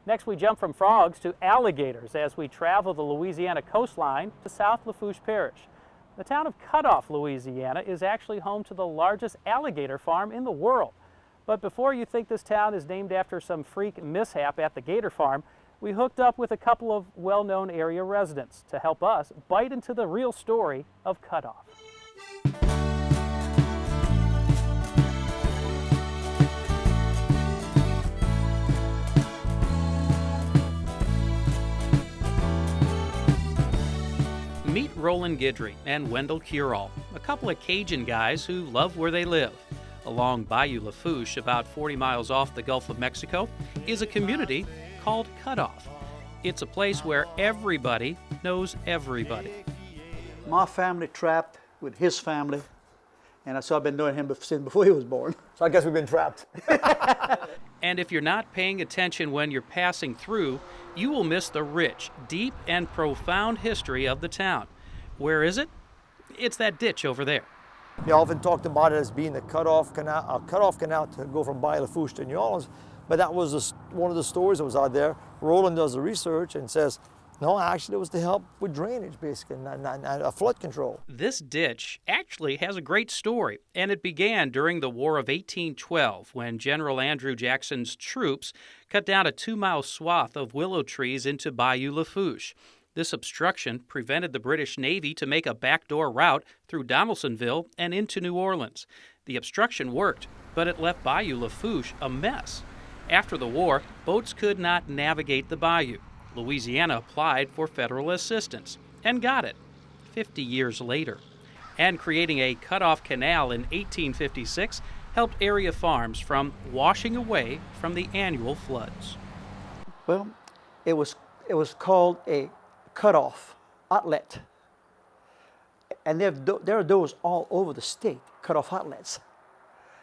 Next, we jump from frogs to alligators as we travel the Louisiana coastline to South Lafourche Parish. The town of Cutoff, Louisiana is actually home to the largest alligator farm in the world. But before you think this town is named after some freak mishap at the gator farm, we hooked up with a couple of well-known area residents to help us bite into the real story of Cutoff. Meet Roland Guidry and Wendell Curall, a couple of Cajun guys who love where they live. Along Bayou Lafourche, about 40 miles off the Gulf of Mexico, is a community called Cutoff. It's a place where everybody knows everybody. My family trapped with his family, and so I've been knowing him since before he was born. So I guess we've been trapped. And if you're not paying attention when you're passing through, you will miss the rich, deep, and profound history of the town. Where is it? It's that ditch over there. They often talked about it as being the Cutoff Canal to go from Bayou Lafourche to New Orleans, but that was one of the stories that was out there. Roland does the research and says, no, actually it was to help with drainage, basically, and flood control. This ditch actually has a great story, and it began during the War of 1812 when General Andrew Jackson's troops cut down a 2-mile swath of willow trees into Bayou Lafourche. This obstruction prevented the British Navy to make a backdoor route through Donaldsonville and into New Orleans. The obstruction worked, but it left Bayou Lafourche a mess. After the war, boats could not navigate the bayou. Louisiana applied for federal assistance and got it 50 years later. And creating a Cutoff Canal in 1856 helped area farms from washing away from the annual floods. Well, it was called a cutoff outlet. And there are those all over the state, cutoff outlets.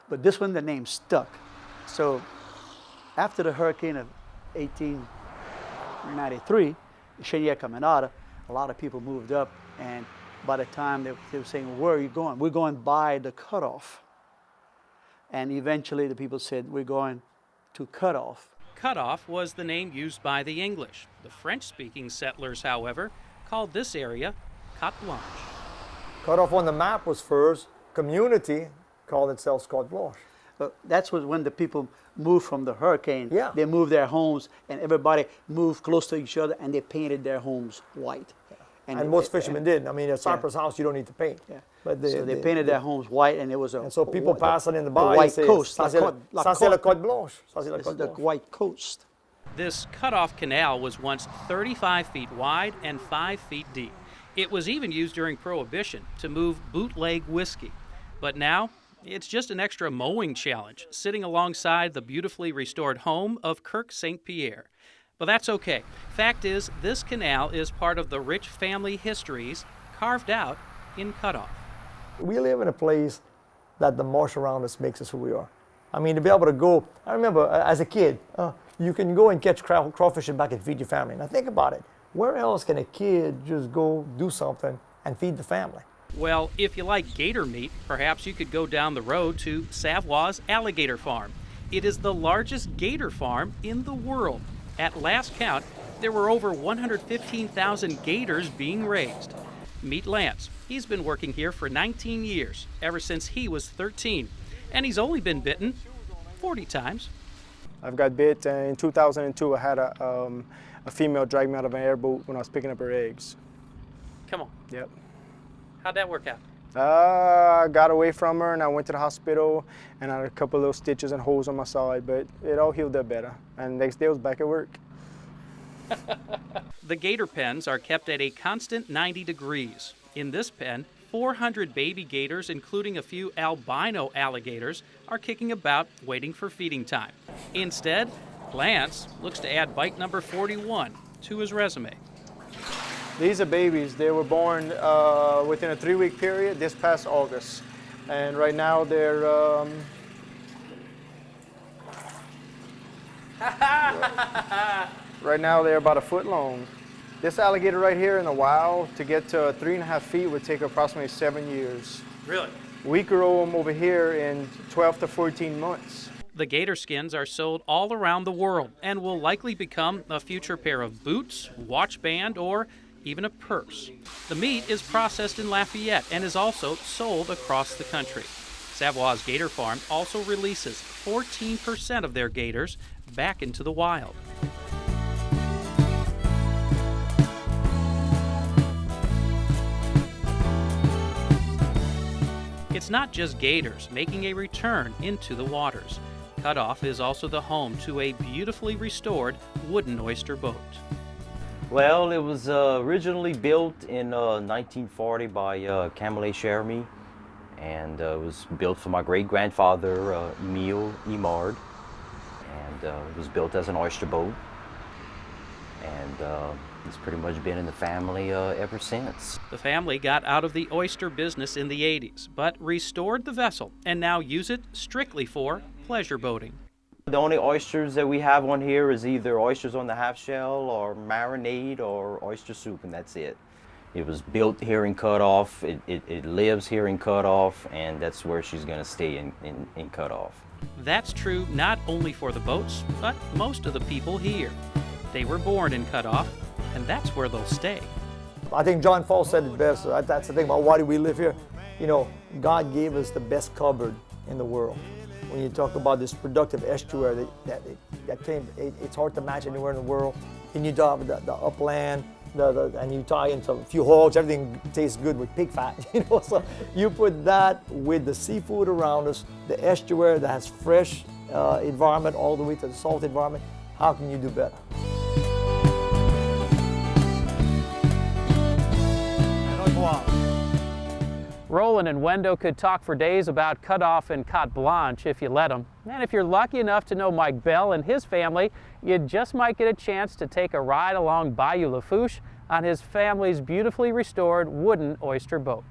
But this one, the name stuck. So after the hurricane of 1893, Chenier Caminada, a lot of people moved up, and by the time they were saying, where are you going? We're going by the cutoff. And eventually the people said, we're going to Cutoff. Cutoff was the name used by the English. The French-speaking settlers, however, called this area Carte Blanche. Cutoff on the map was first. Community called itself Carte Blanche. That's when the people moved from the hurricane. Yeah. They moved their homes, and everybody moved close to each other, and they painted their homes white. Yeah. And most fishermen did. I mean, a cypress house, you don't need to paint. Yeah. But they painted their homes white, and it was and so people passing in the bayou white coast. Ça, c'est la Côte Blanche. It's the white coast. This Cutoff Canal was once 35 feet wide and 5 feet deep. It was even used during Prohibition to move bootleg whiskey. But now, it's just an extra mowing challenge, sitting alongside the beautifully restored home of Kirk St. Pierre. But that's okay. Fact is, this canal is part of the rich family histories carved out in Cutoff. We live in a place that the marsh around us makes us who we are. I mean, to be able to go, I remember as a kid, you can go and catch crawfish and back and feed your family. Now think about it. Where else can a kid just go do something and feed the family? Well, if you like gator meat, perhaps you could go down the road to Savoie's Alligator Farm. It is the largest gator farm in the world. At last count, there were over 115,000 gators being raised. Meet Lance. He's been working here for 19 years, ever since he was 13. And he's only been bitten 40 times. I've got bit in 2002. I had a female drag me out of an airboat when I was picking up her eggs. Come on. Yep. How'd that work out? I got away from her and I went to the hospital and I had a couple of little stitches and holes on my side, but it all healed up better. And next day I was back at work. The gator pens are kept at a constant 90 degrees. In this pen, 400 baby gators, including a few albino alligators, are kicking about, waiting for feeding time. Instead, Lance looks to add bite number 41 to his resume. These are babies. They were born within a 3-week period this past August. And right now they're right now they're about a foot long. This alligator right here in the wild, to get to 3.5 feet would take approximately 7 years. Really? We grow them over here in 12 to 14 months. The gator skins are sold all around the world and will likely become a future pair of boots, watch band, or even a purse. The meat is processed in Lafayette and is also sold across the country. Savoie's Gator Farm also releases 14% of their gators back into the wild. It's not just gators making a return into the waters. Cutoff is also the home to a beautifully restored wooden oyster boat. Well, it was originally built in 1940 by Camille Chermy, and it was built for my great-grandfather, Emile Imard, and it was built as an oyster boat, and it's pretty much been in the family ever since. The family got out of the oyster business in the 80s, but restored the vessel and now use it strictly for pleasure boating. The only oysters that we have on here is either oysters on the half shell or marinade or oyster soup, and that's it. It was built here in Cutoff, it lives here in Cutoff, and that's where she's going to stay in Cutoff. That's true not only for the boats, but most of the people here. They were born in Cutoff, and that's where they'll stay. I think John Fall said it best. That's the thing about why do we live here. You know, God gave us the best cupboard in the world. When you talk about this productive estuary that came, it's hard to match anywhere in the world. And you talk about the upland, and you tie into a few hogs, everything tastes good with pig fat, you know. So you put that with the seafood around us, the estuary that has fresh environment all the way to the salt environment. How can you do better? Roland and Wendo could talk for days about Cutoff and Carte Blanche if you let them. And if you're lucky enough to know Mike Bell and his family, you just might get a chance to take a ride along Bayou Lafourche on his family's beautifully restored wooden oyster boat.